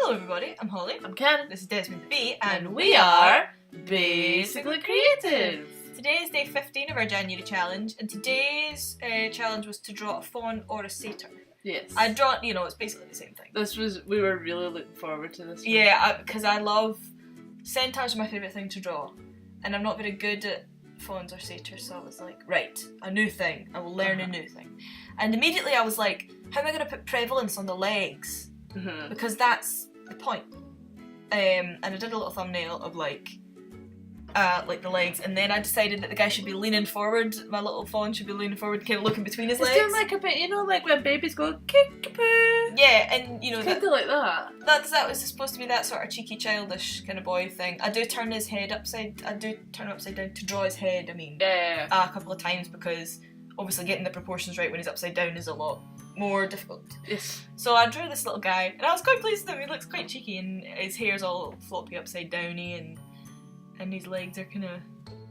Hello everybody, I'm Holly. I'm Ken. This is Desmond the Bee, And we are Basically Creative. Today is day 15 of our January challenge, and today's challenge was to draw a fawn or a satyr. Yes. I draw, it's basically the same thing. We were really looking forward to this one. Yeah, because I love, centaurs are my favourite thing to draw, and I'm not very good at fawns or satyrs, so I was like, right, a new thing, I will learn a new thing. And immediately I was like, how am I going to put prevalence on the legs? Because that's the point. And I did a little thumbnail of like the legs, and then I decided that the guy should be leaning forward. My little fawn should be leaning forward, kind of looking between his legs. It's doing like a bit, like when babies go kick-a-poo. Yeah, and kind of like that. That was supposed to be that sort of cheeky, childish kind of boy thing. I do turn him upside down to draw his head. Yeah. A couple of times, because obviously getting the proportions right when he's upside down is a lot more difficult. Yes. So I drew this little guy, and I was quite pleased with him. He looks quite cheeky, and his hair's all floppy upside downy, and his legs are kind of.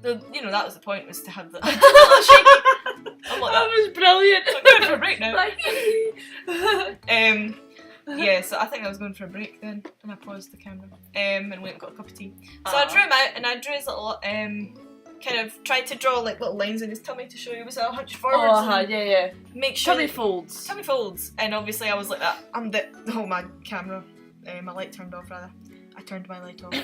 That was the point, was to have the. I'm like, that was brilliant. I'm going for a break now. Yeah, so I think I was going for a break then, and I paused the camera, and went and got a cup of tea. So I drew him out, and I drew his little kind of tried to draw like little lines in his tummy to show he was all hunched forwards. Yeah. Make sure tummy folds. Tummy folds, and obviously I was like that. My camera, my light turned off rather. I turned my light off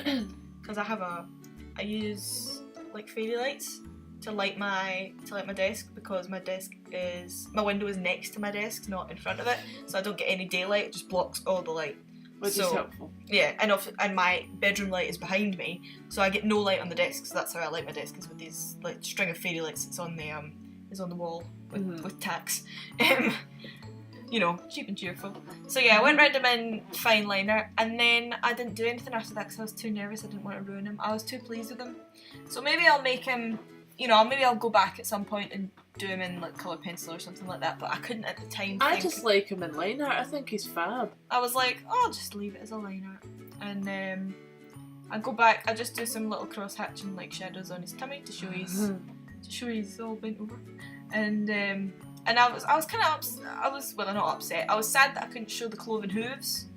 because I use like fairy lights to light my desk, because my window is next to my desk, not in front of it, so I don't get any daylight. It just blocks all the light. Which is helpful. Yeah, and my bedroom light is behind me, so I get no light on the desk. So that's how I light my desk, is with these like string of fairy lights that's on the wall with tacks. Cheap and cheerful. So yeah, I went round him in fine liner, and then I didn't do anything after that because I was too nervous. I didn't want to ruin him. I was too pleased with him. So maybe I'll make him. Maybe I'll go back at some point and do him in like coloured pencil or something like that, but I couldn't at the time. I just like him in line art. I think he's fab. I was like, I'll just leave it as a line art, and I go back. I just do some little cross hatching like shadows on his tummy to show he's all bent over, and I was kind of not upset. I was sad that I couldn't show the cloven hooves.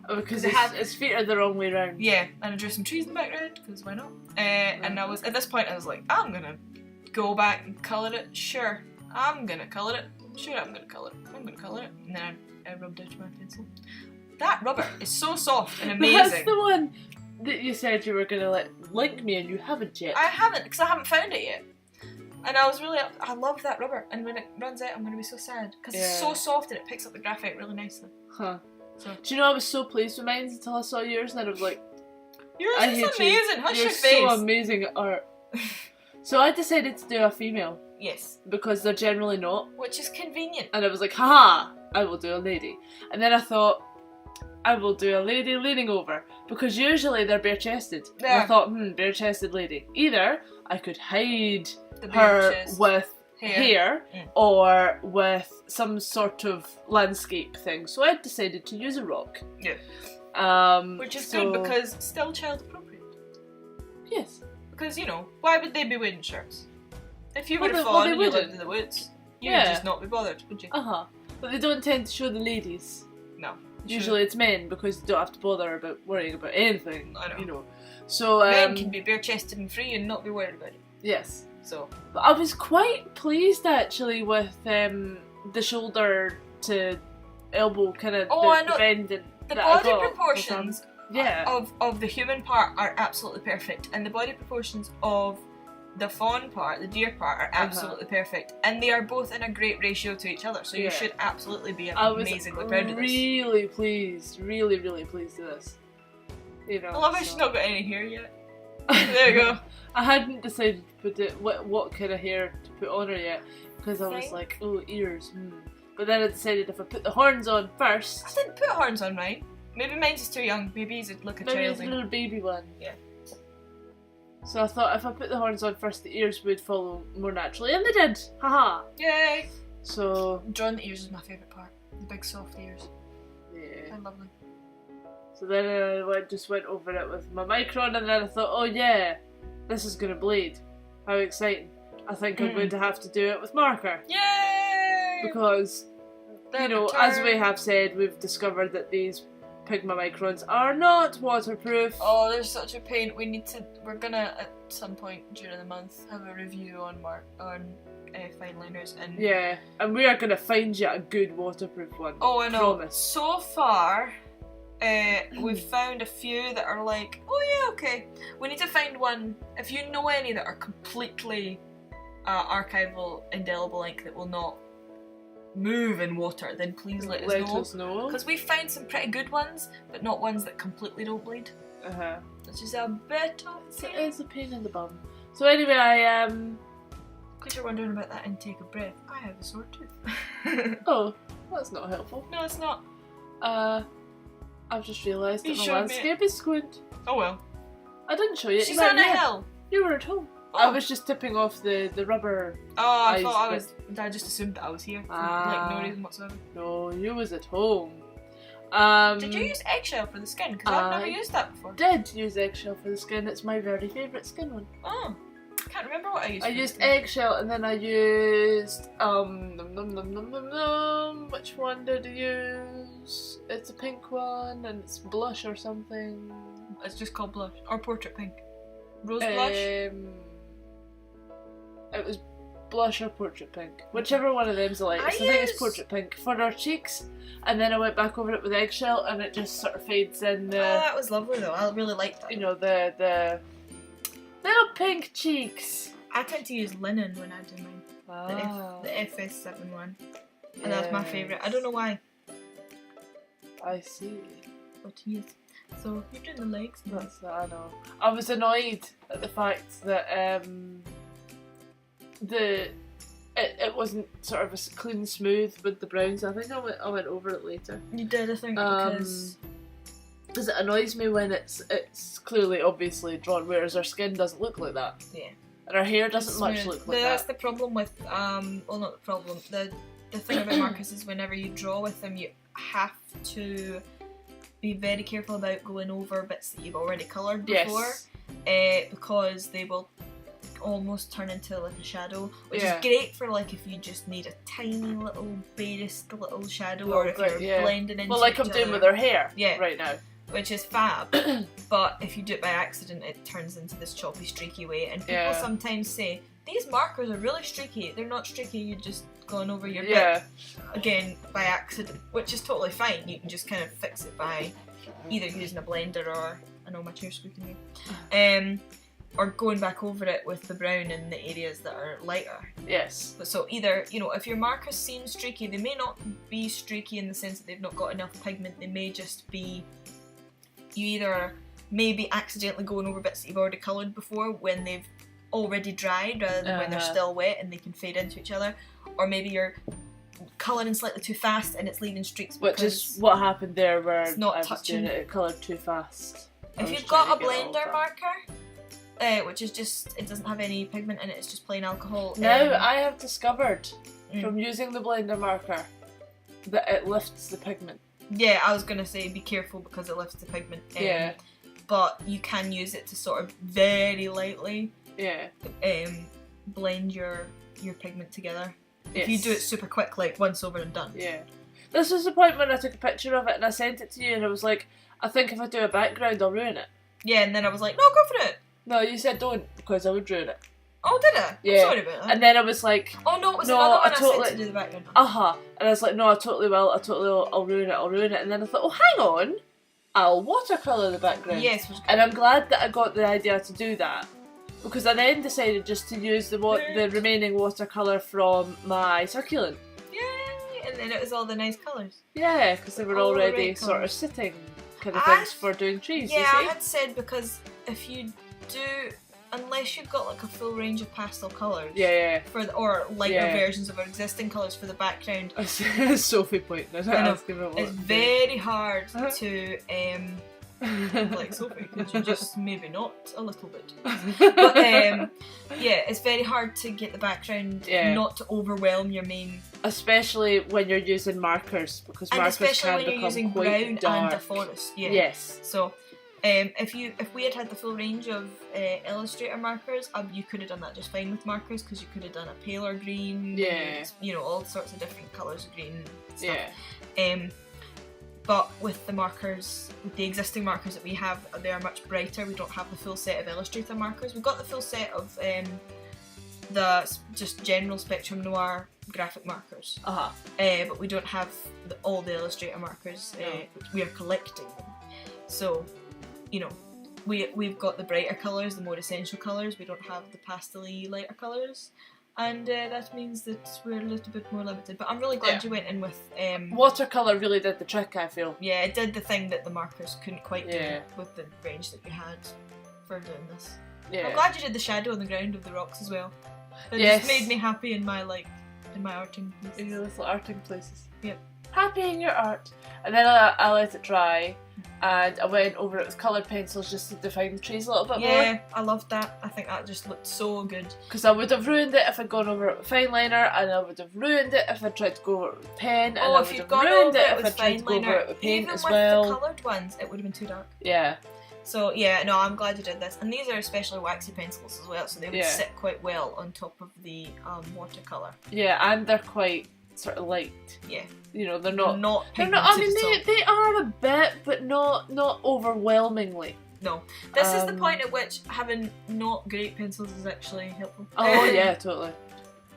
Because his feet are the wrong way round. Yeah, and I drew some trees in the background, because why not? And I was, at this point, I was like, I'm gonna go back and colour it. Sure, I'm gonna colour it. Sure, I'm gonna colour it. And then I rubbed out my pencil. That rubber is so soft and amazing. That's the one that you said you were gonna link me, and you haven't yet. I haven't, because I haven't found it yet. And I love that rubber, and when it runs out, I'm gonna be so sad, because it's so soft and it picks up the graphite really nicely. Huh. So. Do you know I was so pleased with mine until I saw yours, and then I was like, yours is amazing. Hush your face. You're so amazing at art. So I decided to do a female. Yes. Because they're generally not. Which is convenient. And I was like, haha, I will do a lady. And then I thought, I will do a lady leaning over, because usually they're bare-chested. Yeah. And I thought, bare-chested lady. Either I could hide her with hair or with some sort of landscape thing, so I decided to use a rock. Yeah. Which is good, because it's still child appropriate. Yes. Because why would they be wearing shirts? If you were a fawn and you lived in the woods, you'd just not be bothered, would you? But they don't tend to show the ladies. No. Usually it's men, because you don't have to bother about worrying about anything. I know. So men can be bare-chested and free and not be worried about it. Yes. So, but I was quite pleased actually with the shoulder to elbow kind of the bending. The body proportions of the human part are absolutely perfect, and the body proportions of the fawn part, the deer part, are absolutely perfect, and they are both in a great ratio to each other. So you should absolutely be amazingly proud of this. Really pleased with this. I love how she's not got any hair yet. There you go. I hadn't decided to put what kind of hair to put on her yet, because I was like, oh, ears. But then I decided if I put the horns on first. I didn't put horns on mine. Maybe mine's just too young. Maybe he's like a child. Maybe it's a little baby one. Yeah. So I thought if I put the horns on first, the ears would follow more naturally, and they did. Haha. Yay. So drawing the ears is my favourite part. The big soft ears. Yeah. I love them. So then I just went over it with my micron, and then I thought, oh yeah, this is going to bleed. How exciting. I think I'm going to have to do it with marker. Yay! Because, as we have said, we've discovered that these Pigma Microns are not waterproof. Oh, they're such a pain. We're gonna at some point during the month have a review on fine liners and yeah, and we are gonna find you a good waterproof one. Oh, I know. Promise. So far, we've found a few that are like, oh yeah, okay. We need to find one. If you know any that are completely archival, indelible ink that will not move in water, then please let us know. Because we found some pretty good ones, but not ones that completely don't bleed. Which is a bit of a pain. It is a pain in the bum. So anyway, Because you're wondering about that intake of breath, I have a sore tooth. Oh, that's not helpful. No, it's not. I've just realised that the landscape is squint. Oh well. I didn't show you. She's on a hill. You were at home. Oh. I was just tipping off the rubber. Oh, I thought I just assumed that I was here. For, like, no reason whatsoever. No, you was at home. Did you use eggshell for the skin? Because I've never used that before. Did use eggshell for the skin. It's my very favourite skin one. Oh. I can't remember what I used. I used eggshell and then I used which one did I use? It's a pink one and it's blush or something. It's just called blush or portrait pink. Rose blush. It was blush or portrait pink, whichever one of them's I like. I think it's portrait pink for our cheeks, and then I went back over it with eggshell, and it just sort of fades in. That was lovely though. I really liked that. You know, the little pink cheeks. I tend to use linen when I do mine. The FS7 one, and that's my favourite. I don't know why. I see. But yes. So you're doing the legs. That's that I know. I was annoyed at the fact that it wasn't sort of a clean smooth with the browns. I think I went over it later. You did, I think, because it annoys me when it's clearly obviously drawn, whereas our skin doesn't look like that. Yeah. And our hair doesn't much look like that. That's the problem with well, not the problem. The thing about markers is whenever you draw with them, you have to be very careful about going over bits that you've already coloured before, because they will almost turn into like a shadow, which is great for like if you just need a tiny little barest little shadow, or if you're blending into like I'm doing with her hair right now, which is fab. But if you do it by accident, it turns into this choppy streaky way, and people sometimes say these markers are really streaky. They're not streaky, you're just going over your bit again by accident, which is totally fine. You can just kind of fix it by either using a blender or, I know my chair's squeaking here, or going back over it with the brown in the areas that are lighter. Yes. But so either, you know, if your markers seem streaky, they may not be streaky in the sense that they've not got enough pigment. They may just be, you either maybe accidentally going over bits that you've already coloured before when they've already dried rather than when they're still wet and they can fade into each other, or maybe you're colouring slightly too fast and it's leaving streaks. Which is what happened there, where it's not I touching. was doing it coloured too fast. If you've got a blender marker, which is just, it doesn't have any pigment in it, it's just plain alcohol. Now I have discovered from using the blender marker that it lifts the pigment. Yeah, I was gonna say be careful because it lifts the pigment. But you can use it to sort of very lightly blend your pigment together. If you do it super quick, like once over and done. Yeah. This was the point when I took a picture of it and I sent it to you and I was like, I think if I do a background I'll ruin it. Yeah, and then I was like, no, go for it. No, you said don't, because I would ruin it. Oh, did I? Yeah. I'm sorry about that. And then I was like, oh no, it was another one I said to do the background. And I was like, no, I totally will, I'll ruin it. And then I thought, oh, hang on, I'll watercolour the background. Yes. And I'm glad that I got the idea to do that, because I then decided just to use the remaining watercolour from my succulent. Yay! And then it was all the nice colours. Yeah, because they were already sort of sitting kind of things for doing trees. Yeah, you see? I had said, because if you do, unless you've got like a full range of pastel colours, or lighter versions of our existing colours for the background. Sophie pointing at it. It's very hard to like Sophie, because you're just maybe not a little bit. But it's very hard to get the background not to overwhelm your main. Especially when you're using markers, because markers can become quite dark. And especially when you're using brown and a forest. Yeah. Yes. So if we had the full range of Illustrator markers, you could have done that just fine with markers, because you could have done a paler green, you know, all sorts of different colours of green and stuff. but with the markers, with the existing markers that we have, they are much brighter. We don't have the full set of Illustrator markers. We've got the full set of the just general Spectrum Noir graphic markers, but we don't have all the Illustrator markers. Which we are collecting them. So, you know, we've got the brighter colours, the more essential colours. We don't have the pastel-y lighter colours. And that means that we're a little bit more limited. But I'm really glad you went in with... watercolour really did the trick, I feel. Yeah, it did the thing that the markers couldn't quite do with the range that you had for doing this. Yeah. I'm glad you did the shadow on the ground of the rocks as well. It just made me happy in my arting places. In your little arting places. Yep. Happy in your art. And then I let it dry, and I went over it with coloured pencils just to define the trees a little bit more. Yeah, I loved that. I think that just looked so good. Because I would have ruined it if I'd gone over it with fine liner, and I would have ruined it if I tried to go over it with pen, and I would have ruined it if I tried to go over it with paint as well. Even with the coloured ones, it would have been too dark. Yeah. So yeah, no, I'm glad you did this. And these are especially waxy pencils as well, so they would sit quite well on top of the watercolour. Yeah, and they're quite sort of light. Yeah. You know, they're not pigmented. I mean, they are a bit, but not overwhelmingly. No. This is the point at which having not great pencils is actually helpful. Oh yeah, totally.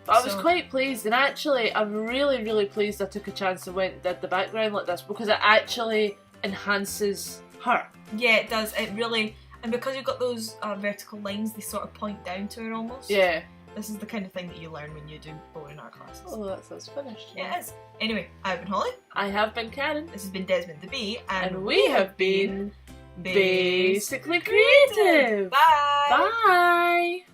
But I was quite pleased, and actually I'm really, really pleased I took a chance and went and did the background like this, because it actually enhances her. Yeah, it does. It really... And because you've got those vertical lines, they sort of point down to her almost. Yeah. This is the kind of thing that you learn when you do boring art classes. Oh, that sounds finished. Yeah, it is. Anyway, I've been Holly. I have been Karen. This has been Desmond the Bee. And we have been Basically Creative. Bye! Bye!